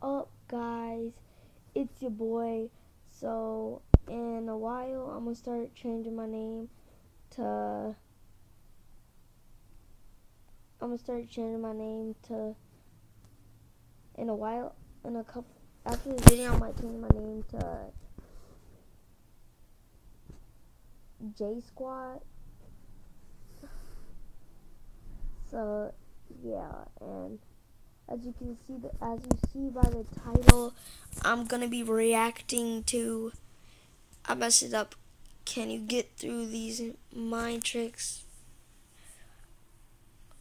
up, guys? It's your boy. So in a while I'm gonna start changing my name to in a while, in a couple, after this video I might change my name to J Squad. So yeah, and as you see by the title, I'm gonna be reacting to, I messed it up. Can you get through these mind tricks?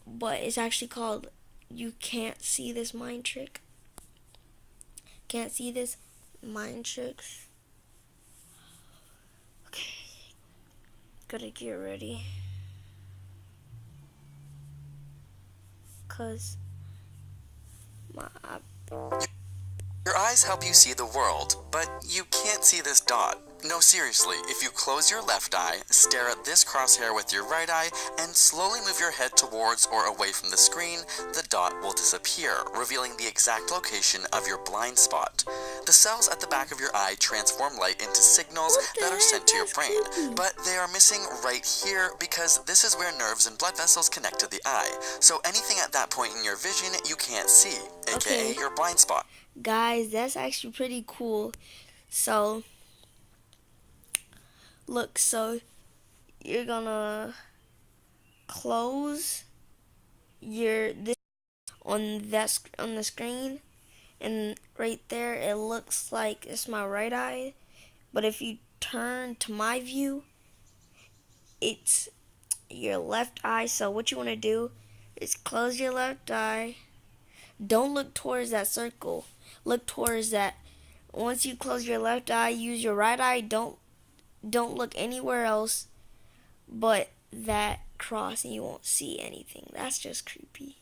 But it's actually called You Can't See This Mind Trick. Can't see this mind tricks. Okay, gotta get ready, cause my Your eyes help you see the world, but you can't see this dot. No, seriously, if you close your left eye, stare at this crosshair with your right eye, and slowly move your head towards or away from the screen, the dot will disappear, revealing the exact location of your blind spot. The cells at the back of your eye transform light into signals that are sent to your brain, but they are missing right here because this is where nerves and blood vessels connect to the eye. So anything at that point in your vision you can't see, aka your blind spot. Guys, that's actually pretty cool. So look, so you're gonna close this on the screen, and right there it looks like it's my right eye, but if you turn to my view, it's your left eye. So what you want to do is close your left eye. Don't look towards that circle. Look towards that. Once you close your left eye, use your right eye. Don't look anywhere else but that cross, and you won't see anything. That's just creepy.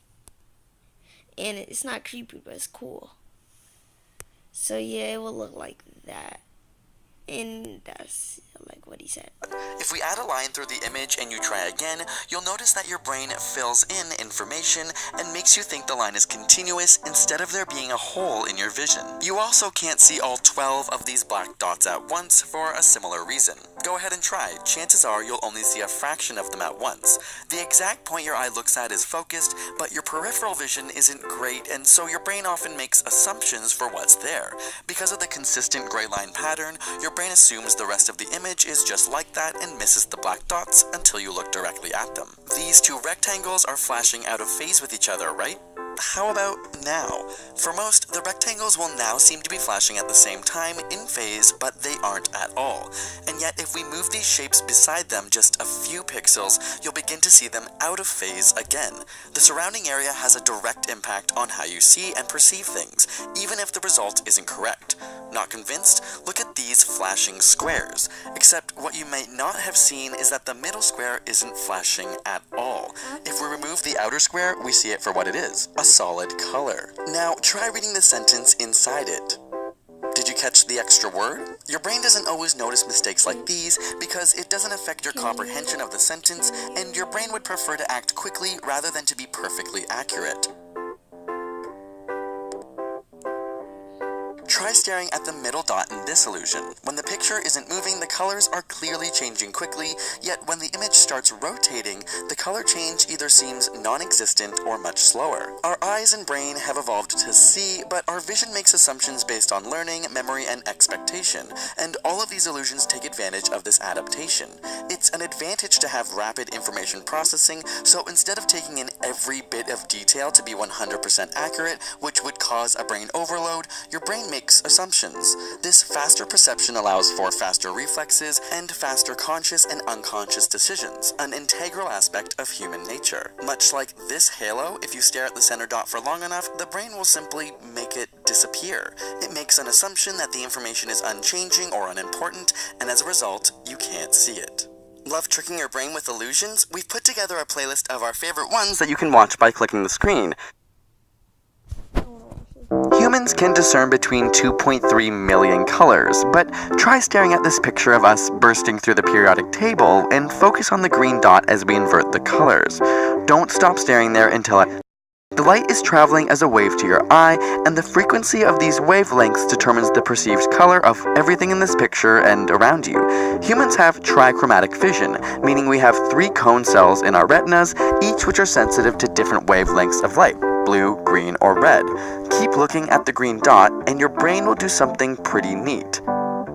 And it's not creepy, but it's cool. So yeah, it will look like that. And that's like what he said. If we add a line through the image and you try again, you'll notice that your brain fills in information and makes you think the line is continuous instead of there being a hole in your vision. You also can't see all 12 of these black dots at once for a similar reason. Go ahead and try. Chances are you'll only see a fraction of them at once. The exact point your eye looks at is focused, but your peripheral vision isn't great, and so your brain often makes assumptions for what's there. Because of the consistent gray line pattern, your brain assumes the rest of the image is just like that and misses the black dots until you look directly at them. These two rectangles are flashing out of phase with each other, right? How about now? For most, the rectangles will now seem to be flashing at the same time in phase, but they aren't at all. And yet, if we move these shapes beside them just a few pixels, you'll begin to see them out of phase again. The surrounding area has a direct impact on how you see and perceive things, even if the result isn't correct. Not convinced? Look at these flashing squares. Except what you might not have seen is that the middle square isn't flashing at all. If we remove the outer square, we see it for what it is. A solid color. Now, try reading the sentence inside it. Did you catch the extra word? Your brain doesn't always notice mistakes like these because it doesn't affect your comprehension of the sentence, and your brain would prefer to act quickly rather than to be perfectly accurate. Try staring at the middle dot in this illusion. When the picture isn't moving, the colors are clearly changing quickly, yet when the image starts rotating, the color change either seems non-existent or much slower. Our eyes and brain have evolved to see, but our vision makes assumptions based on learning, memory, and expectation, and all of these illusions take advantage of this adaptation. It's an advantage to have rapid information processing, so instead of taking in every bit of detail to be 100% accurate, which would cause a brain overload, your brain makes assumptions. This faster perception allows for faster reflexes and faster conscious and unconscious decisions, an integral aspect of human nature. Much like this halo, if you stare at the center dot for long enough, the brain will simply make it disappear. It makes an assumption that the information is unchanging or unimportant, and as a result, you can't see it. Love tricking your brain with illusions? We've put together a playlist of our favorite ones that you can watch by clicking the screen. Humans can discern between 2.3 million colors, but try staring at this picture of us bursting through the periodic table and focus on the green dot as we invert the colors. Don't stop staring there until The light is traveling as a wave to your eye, and the frequency of these wavelengths determines the perceived color of everything in this picture and around you. Humans have trichromatic vision, meaning we have 3 cone cells in our retinas, each which are sensitive to different wavelengths of light: blue, green, or red. Keep looking at the green dot, and your brain will do something pretty neat.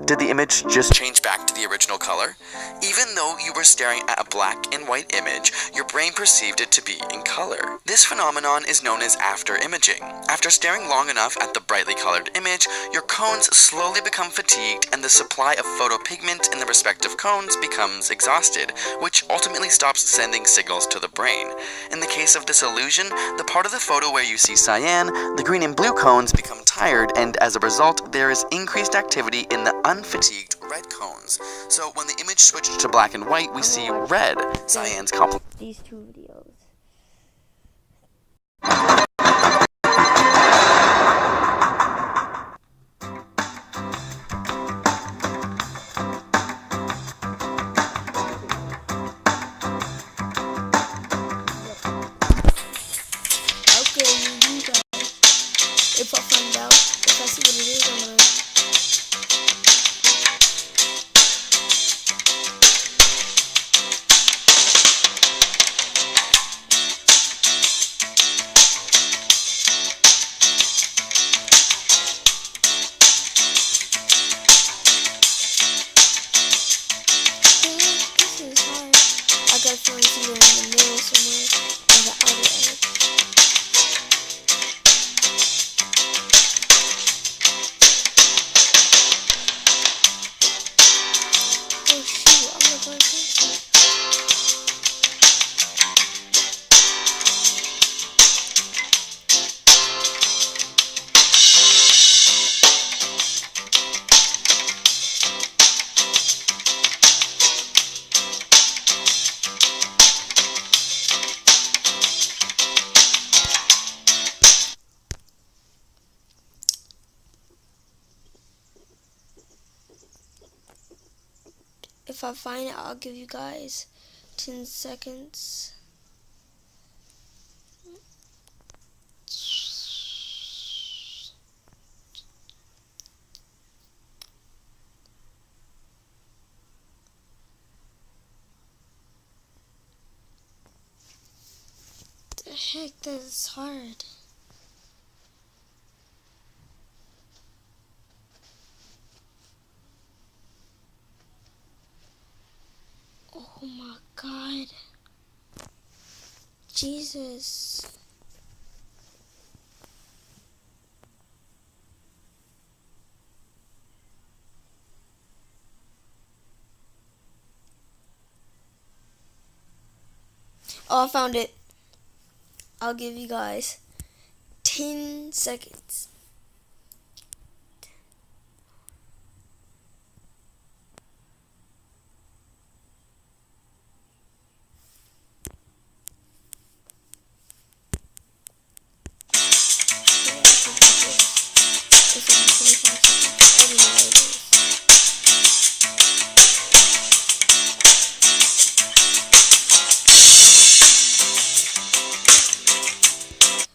Did the image just change back to the original color? Even though you were staring at a black and white image, your brain perceived it to be in color. This phenomenon is known as after-imaging. After staring long enough at the brightly colored image, your cones slowly become fatigued and the supply of photopigment in the respective cones becomes exhausted, which ultimately stops sending signals to the brain. In the case of this illusion, the part of the photo where you see cyan, the green and blue cones become tired, and as a result, there is increased activity in the unfatigued red cones. So when the image switched to black and white, we see red. Cyan's complement. These 2 videos. Okay, you guys. If I find out, if I see what it is, I'm gonna. This is hard. I got a feeling it's either in the middle somewhere or the outer edge. Oh shoot, I'm gonna go against it. If I find it, I'll give you guys 10 seconds. The heck, that's hard. Oh my god. Jesus. Oh, I found it. I'll give you guys 10 seconds.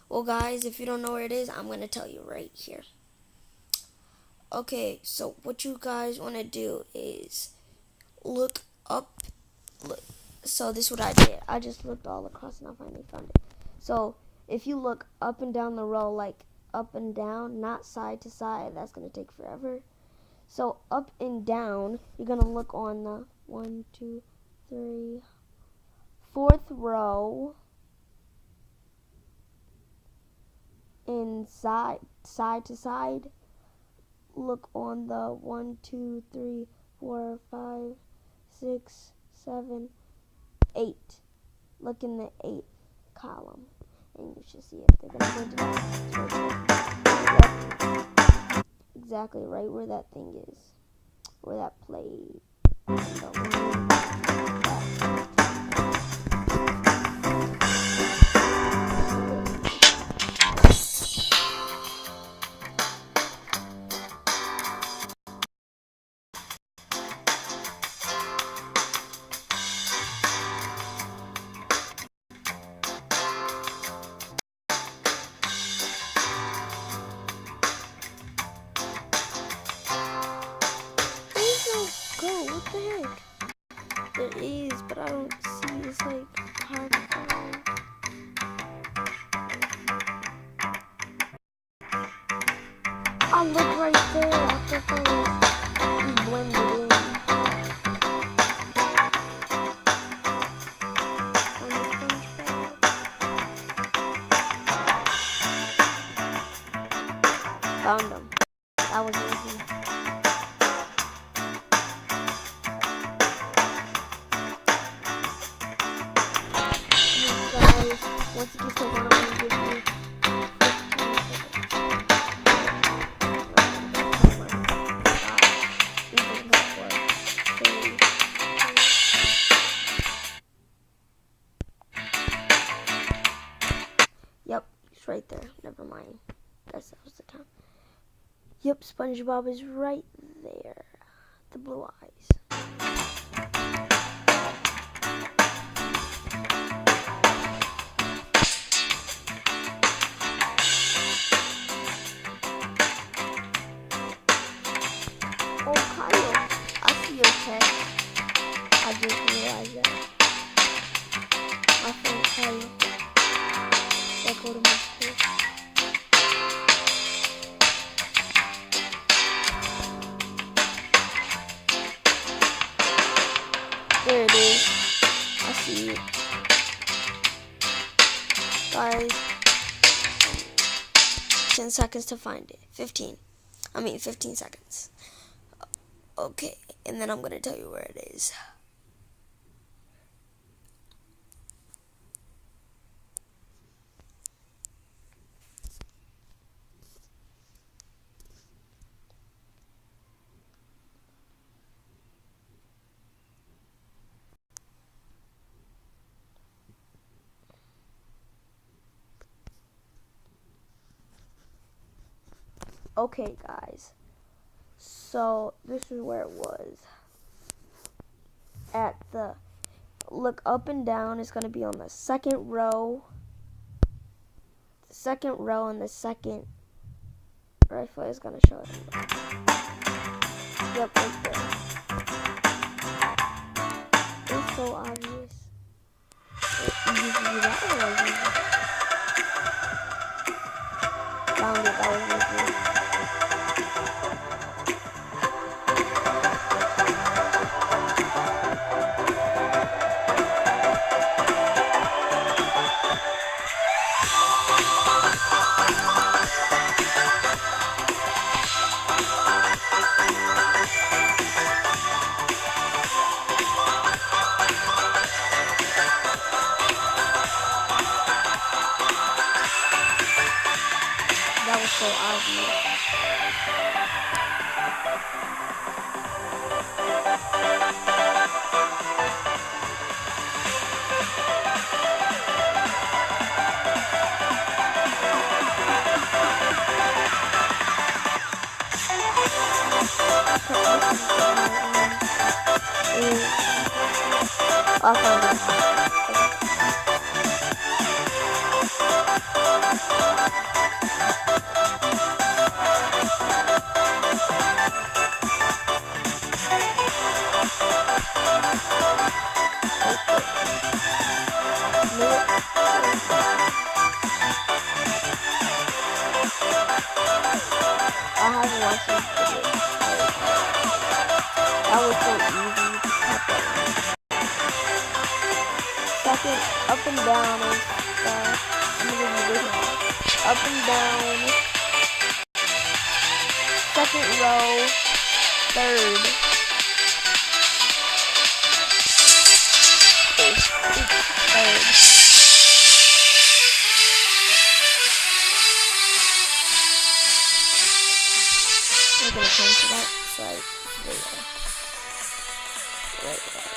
Well, guys, if you don't know where it is, I'm going to tell you right here. Okay, so what you guys want to do is look up. So this is what I did. I just looked all across and I finally found it. So if you look up and down the row, like up and down, not side to side, that's going to take forever. So up and down, you're going to look on the 1, 2, 3, 4th row. And side to side, look on the 1, 2, 3, 4, 5, 6, 7, 8. Look in the 8th column, and you should see it. They're gonna print it out. Yep. Exactly right where that thing is, where that plate. the heck? There is, but I don't see. It's like hard to find. I look right there. I thought that was blended in. On the SpongeBob. Found them. That was easy. Guys, once you get to one, I'm gonna give you 15 seconds. Yep, he's right there. Never mind. Guess that was the time. Yep, SpongeBob is right there. The blue eyes. Oh, Kyle, I see your text. I just realized that. My friend Kyle. Let's go to my school. There it is. I see it. Guys, 10 seconds to find it. 15 seconds. Okay, and then I'm going to tell you where it is. Okay, guys. So, this is where it was. At the, look up and down, it's going to be on the second row. The second row and the second rifle is going to show it. Yep, right there. It's so obvious. Usually that was easy. Found it, that was easy. That was so obvious. I found it. I haven't watched this video. That was so easy to cut that. Second, up and down is I'm gonna give you this one. Up and down. Second row. Third. Third. I'm gonna change to that. So there you go. Right there.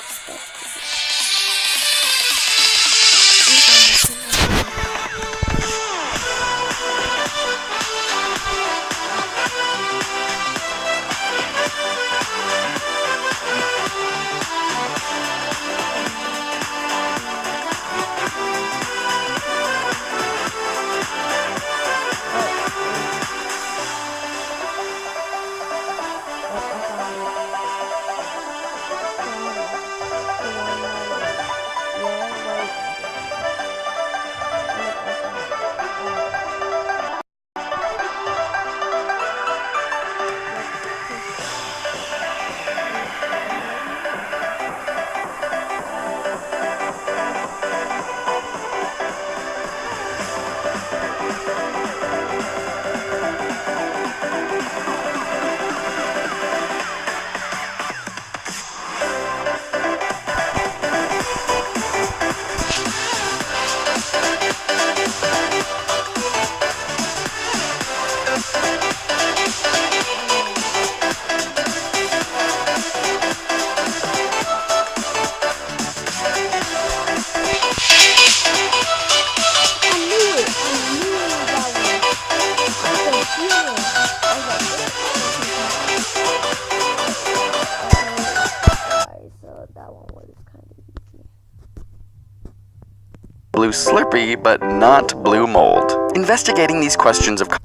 blue Slurpee, but not blue mold. Investigating these questions of... I'm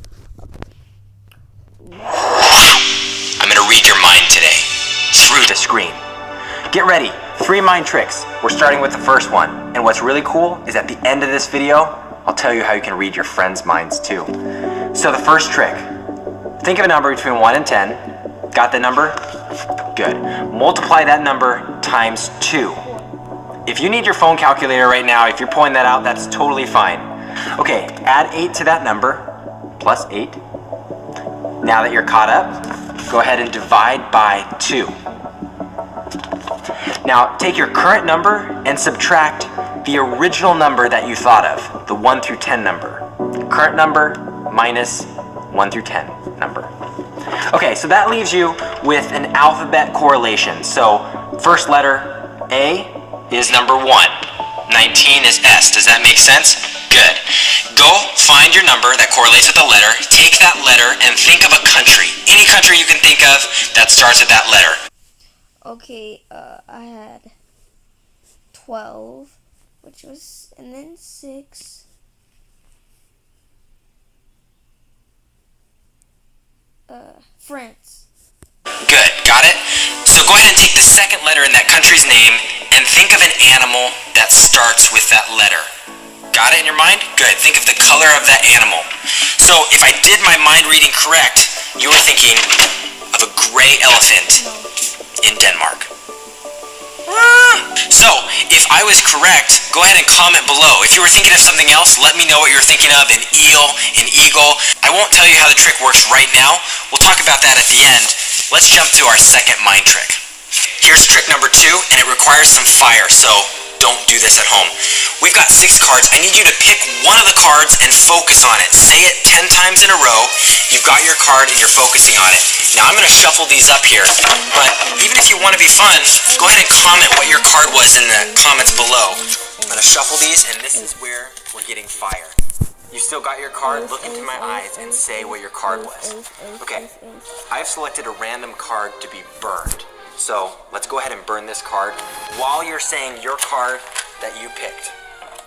gonna read your mind today, through the screen. Get ready, 3 mind tricks. We're starting with the first one. And what's really cool is at the end of this video, I'll tell you how you can read your friends' minds too. So the first trick, think of a number between 1 and 10. Got the number? Good. Multiply that number times 2. If you need your phone calculator right now, if you're pulling that out, that's totally fine. Okay, add 8 to that number, plus 8. Now that you're caught up, go ahead and divide by 2. Now take your current number and subtract the original number that you thought of, the 1 through 10 number. Current number minus 1 through 10 number. Okay, so that leaves you with an alphabet correlation. So first letter A is number 1. 19 is S. Does that make sense? Good. Go find your number that correlates with the letter, take that letter, and think of a country. Any country you can think of that starts with that letter. Okay, I had 12, which was, and then 6. France. Good, got it? So go ahead and take the second letter in that country's name and think of an animal that starts with that letter. Got it in your mind? Good. Think of the color of that animal. So if I did my mind reading correct, you were thinking of a gray elephant in Denmark. So if I was correct, go ahead and comment below. If you were thinking of something else, let me know what you're thinking of. An eel, an eagle. I won't tell you how the trick works right now. We'll talk about that at the end. Let's jump to our second mind trick. Here's trick number 2, and it requires some fire, so don't do this at home. We've got 6 cards. I need you to pick one of the cards and focus on it. Say it 10 times in a row. You've got your card and you're focusing on it. Now I'm going to shuffle these up here, but even if you want to be fun, go ahead and comment what your card was in the comments below. I'm going to shuffle these, and this is where we're getting fire. You still got your card? Look into my eyes and say what your card was. Okay, I've selected a random card to be burned. So let's go ahead and burn this card while you're saying your card that you picked.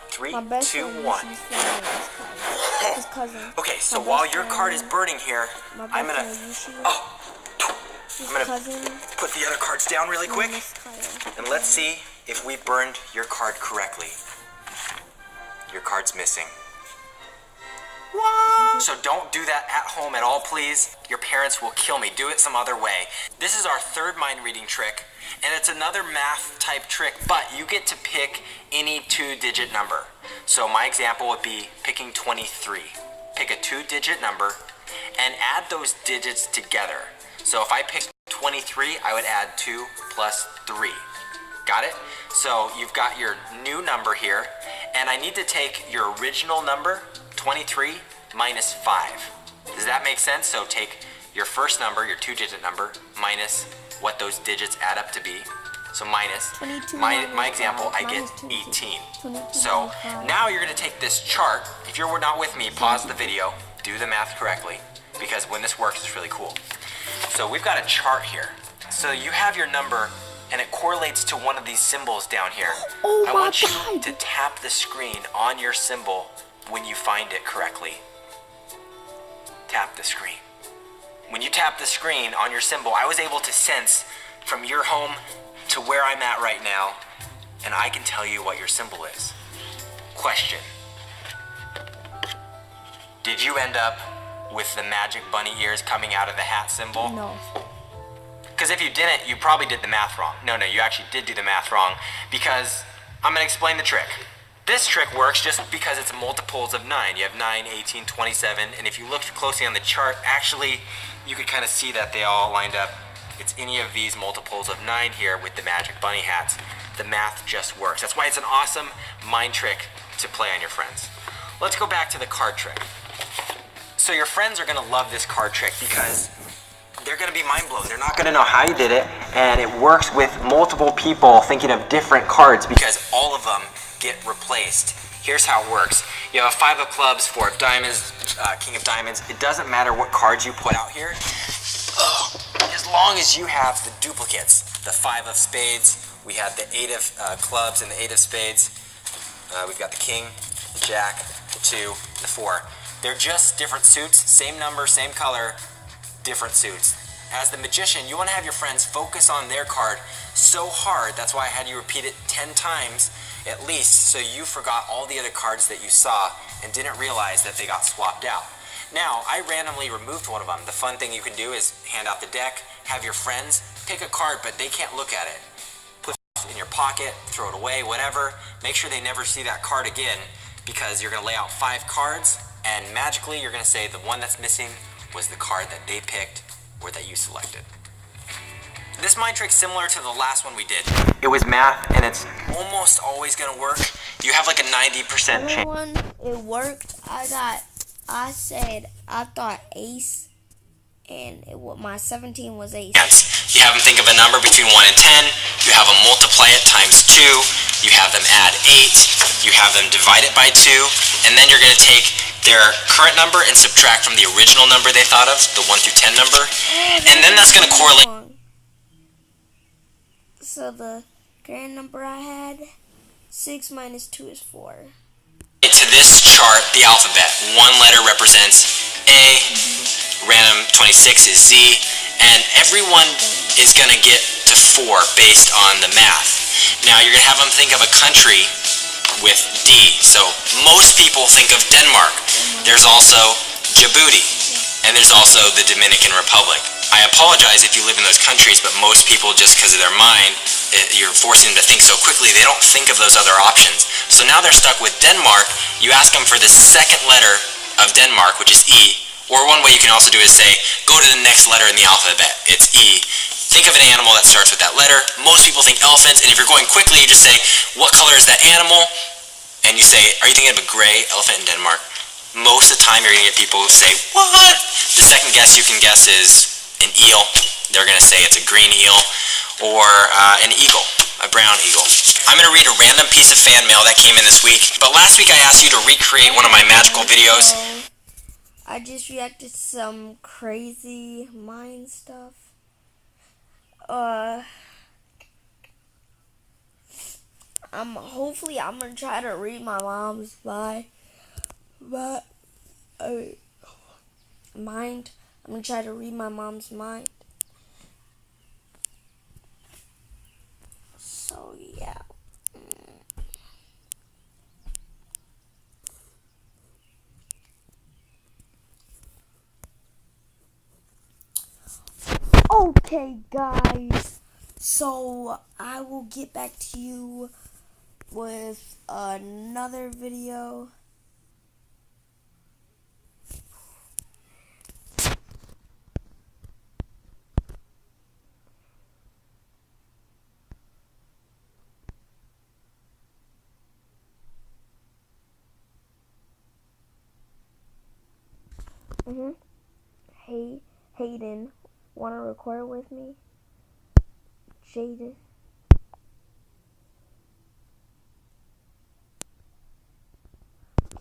3, 2, 1. Okay, so while your card is burning here, I'm gonna put the other cards down really quick, and let's see if we burned your card correctly. Your card's missing. What? So don't do that at home at all, please. Your parents will kill me. Do it some other way. This is our third mind reading trick, and it's another math type trick, but you get to pick any 2-digit number. So my example would be picking 23. Pick a 2-digit number and add those digits together. So if I pick 23, I would add 2 plus 3. Got it? So you've got your new number here, and I need to take your original number, 23, minus 5. Does that make sense? So take your first number, your 2-digit number, minus what those digits add up to be. So minus, my example, I get 18. So now you're going to take this chart. If you're not with me, pause the video, do the math correctly, because when this works, it's really cool. So we've got a chart here. So you have your number, and it correlates to one of these symbols down here. I want you to tap the screen on your symbol when you find it correctly. Tap the screen. When you tap the screen on your symbol, I was able to sense from your home to where I'm at right now, and I can tell you what your symbol is. Question. Did you end up with the magic bunny ears coming out of the hat symbol? No. Because if you didn't, you probably did the math wrong. No, you actually did do the math wrong, because I'm going to explain the trick. This trick works just because it's multiples of 9. You have 9, 18, 27, and if you look closely on the chart, actually, you could kind of see that they all lined up. It's any of these multiples of 9 here with the magic bunny hats. The math just works. That's why it's an awesome mind trick to play on your friends. Let's go back to the card trick. So your friends are going to love this card trick because they're going to be mind blown. They're not going to know how you did it, and it works with multiple people thinking of different cards because all of them get replaced. Here's how it works. You have a 5 of clubs, 4 of diamonds, king of diamonds. It doesn't matter what cards you put out here, as long as you have the duplicates. The 5 of spades, we have the 8 of clubs and the 8 of spades. We've got the king. Jack, the 2, the 4. They're just different suits, same number, same color, different suits. As the magician, you want to have your friends focus on their card so hard, that's why I had you repeat it 10 times at least, so you forgot all the other cards that you saw and didn't realize that they got swapped out. Now, I randomly removed one of them. The fun thing you can do is hand out the deck, have your friends pick a card, but they can't look at it. Put it in your pocket, throw it away, whatever. Make sure they never see that card again, because you're going to lay out 5 cards, and magically you're going to say the one that's missing was the card that they picked or that you selected. This mind trick's similar to the last one we did. It was math, and it's almost always going to work. You have like a 90% chance. One, it worked. I thought ace, and my 17 was ace. You have them think of a number between 1 and 10. You have them multiply it times 2. You have them add 8. You have them divide it by 2. And then you're going to take their current number and subtract from the original number they thought of, the 1 through 10 number. And then that's going to correlate. So the current number I had, 6 minus 2 is 4. To this chart, the alphabet. One letter represents A, random 26 is Z, and everyone is going to get to 4 based on the math. Now you're going to have them think of a country with D. So most people think of Denmark. There's also Djibouti, and there's also the Dominican Republic. I apologize if you live in those countries, but most people, just because of their mind, you're forcing them to think so quickly, they don't think of those other options. So now they're stuck with Denmark. You ask them for the second letter of Denmark, which is E, or one way you can also do is say, go to the next letter in the alphabet. It's E. Think of an animal that starts with that letter. Most people think elephants, and if you're going quickly, you just say, what color is that animal? And you say, are you thinking of a gray elephant in Denmark? Most of the time, you're going to get people who say, what? The second guess you can guess is an eel. They're going to say it's a green eel, or an eagle, a brown eagle. I'm going to read a random piece of fan mail that came in this week, but last week I asked you to recreate one of my magical videos. I just reacted to some crazy mind stuff. Hopefully I'm gonna try to read my mom's mind. I'm gonna try to read my mom's mind. So yeah. Okay, guys. So I will get back to you with another video. Hey, Hayden, wanna record with me? Jaden.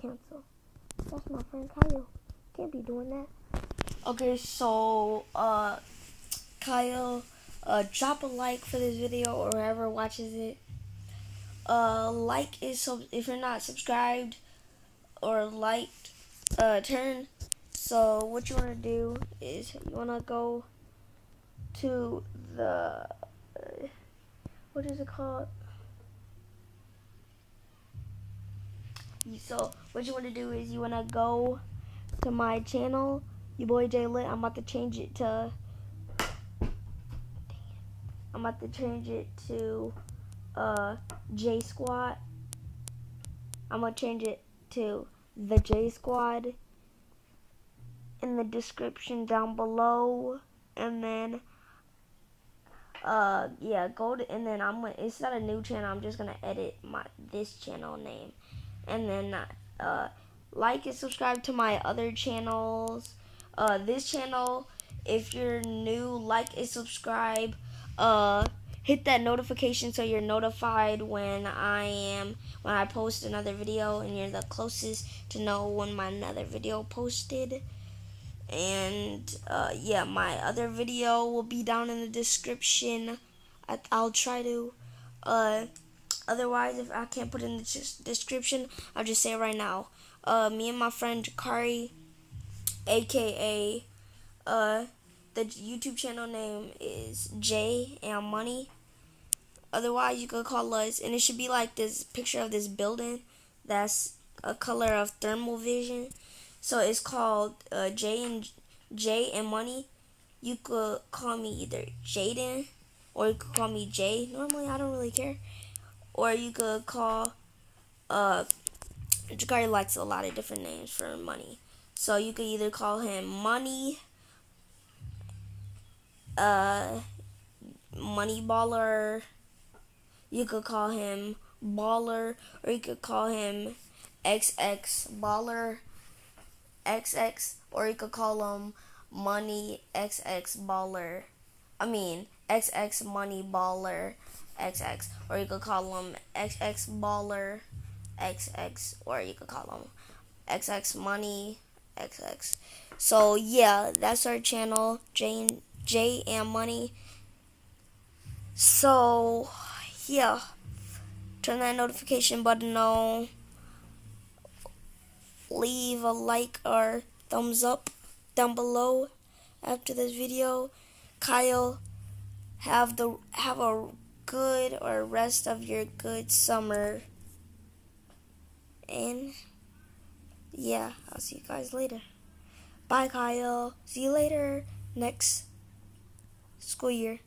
Cancel. That's my friend Kyle. Can't be doing that. Okay, so Kyle, drop a like for this video or whoever watches it. Like is if you're not subscribed or liked, turn. So what you wanna do is you wanna go to the what is it called? So what you want to do is you want to go to my channel, yaboyjae lit. I'm about to change it to J Squad. I'm gonna change it to the J Squad in the description down below, and then yeah, go to, and then it's not a new channel, I'm just gonna edit this channel name, and then like and subscribe to my other channels. This channel, if you're new, like and subscribe, hit that notification so you're notified when I post another video, and you're the closest to know when my another video posted. And yeah, my other video will be down in the description. I'll try to Otherwise, if I can't put it in the description, I'll just say it right now. Me and my friend Jakari, aka the YouTube channel name is J and Money. Otherwise, you could call us, and it should be like this picture of this building that's a color of thermal vision. So it's called J and Money. You could call me either Jaden or you could call me Jay. Normally, I don't really care. Or you could call Jakari likes a lot of different names for money. So you could either call him Money, uh, Money Baller. You could call him Baller, or you could call him XX Baller XX, or you could call him Money XX Baller. I mean XX Money Baller XX, or you could call him XX Baller XX, or you could call him XX Money XX. So yeah, that's our channel, J and Money. So yeah, turn that notification button on. Leave a like or thumbs up down below after this video. Kyle, have a good or rest of your good summer. And yeah, I'll see you guys later. Bye, Kyle. See you later next school year.